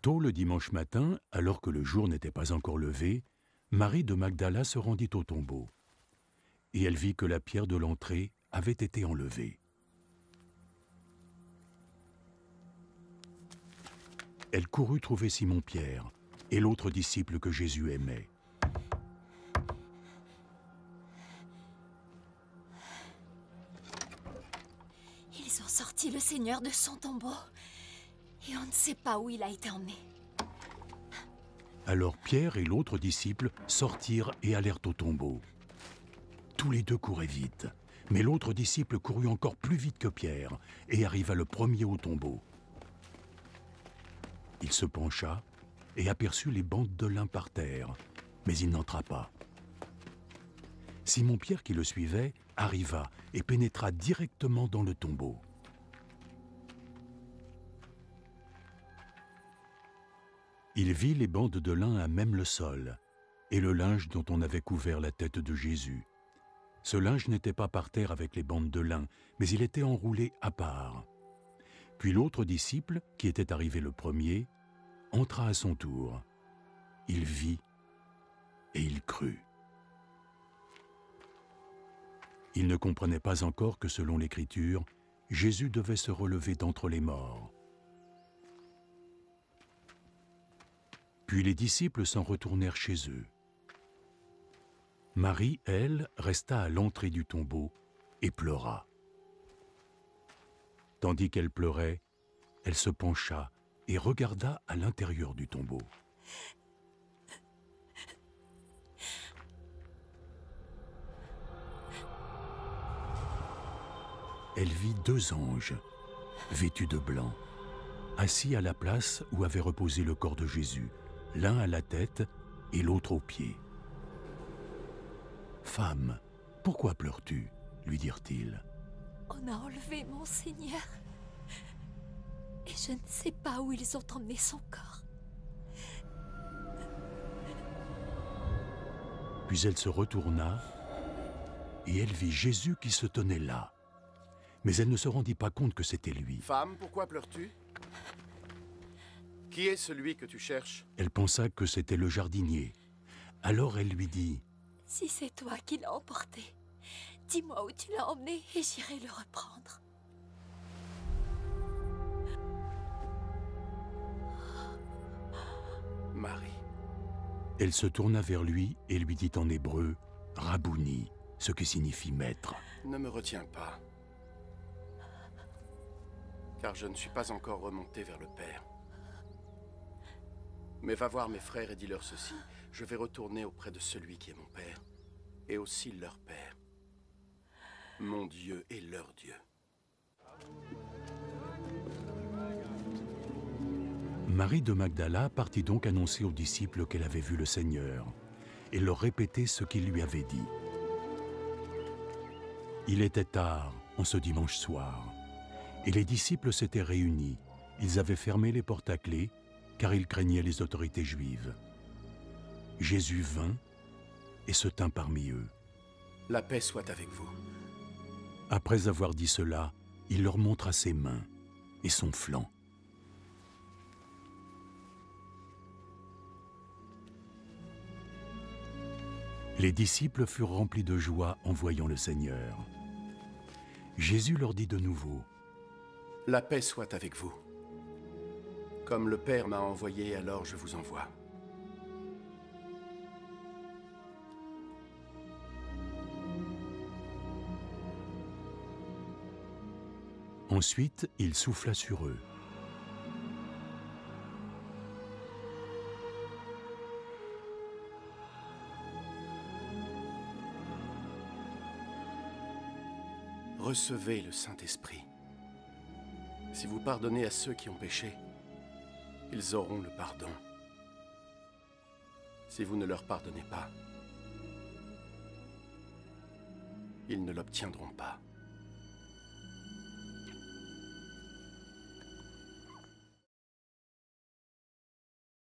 Tôt le dimanche matin, alors que le jour n'était pas encore levé, Marie de Magdala se rendit au tombeau. Et elle vit que la pierre de l'entrée avait été enlevée. Elle courut trouver Simon-Pierre et l'autre disciple que Jésus aimait. Ils ont sorti le Seigneur de son tombeau et on ne sait pas où il a été emmené. Alors Pierre et l'autre disciple sortirent et allèrent au tombeau. Tous les deux couraient vite, mais l'autre disciple courut encore plus vite que Pierre et arriva le premier au tombeau. Il se pencha et aperçut les bandes de lin par terre, mais il n'entra pas. Simon-Pierre, qui le suivait, arriva et pénétra directement dans le tombeau. Il vit les bandes de lin à même le sol et le linge dont on avait couvert la tête de Jésus. Ce linge n'était pas par terre avec les bandes de lin, mais il était enroulé à part. Puis l'autre disciple, qui était arrivé le premier, entra à son tour. Il vit et il crut. Il ne comprenait pas encore que selon l'Écriture, Jésus devait se relever d'entre les morts. Puis les disciples s'en retournèrent chez eux. Marie, elle, resta à l'entrée du tombeau et pleura. Tandis qu'elle pleurait, elle se pencha et regarda à l'intérieur du tombeau. Elle vit deux anges, vêtus de blanc, assis à la place où avait reposé le corps de Jésus, l'un à la tête et l'autre aux pieds. « Femme, pourquoi pleures-tu » lui dirent-ils. « On a enlevé mon Seigneur et je ne sais pas où ils ont emmené son corps. » Puis elle se retourna et elle vit Jésus qui se tenait là. Mais elle ne se rendit pas compte que c'était lui. « Femme, pourquoi pleures-tu? Qui est celui que tu cherches? » Elle pensa que c'était le jardinier. Alors elle lui dit: « Si c'est toi qui l'as emporté, dis-moi où tu l'as emmené et j'irai le reprendre. » Marie. Elle se tourna vers lui et lui dit en hébreu « Rabouni », ce qui signifie « maître ». Ne me retiens pas, car je ne suis pas encore remonté vers le Père. Mais va voir mes frères et dis-leur ceci: je vais retourner auprès de celui qui est mon Père, et aussi leur Père, mon Dieu et leur Dieu. Marie de Magdala partit donc annoncer aux disciples qu'elle avait vu le Seigneur et leur répéter ce qu'il lui avait dit. Il était tard, en ce dimanche soir, et les disciples s'étaient réunis. Ils avaient fermé les portes à clé, car ils craignaient les autorités juives. Jésus vint et se tint parmi eux. La paix soit avec vous. Après avoir dit cela, il leur montra ses mains et son flanc. Les disciples furent remplis de joie en voyant le Seigneur. Jésus leur dit de nouveau: « La paix soit avec vous. Comme le Père m'a envoyé, alors je vous envoie. » Ensuite, il souffla sur eux. Recevez le Saint-Esprit. Si vous pardonnez à ceux qui ont péché, ils auront le pardon. Si vous ne leur pardonnez pas, ils ne l'obtiendront pas.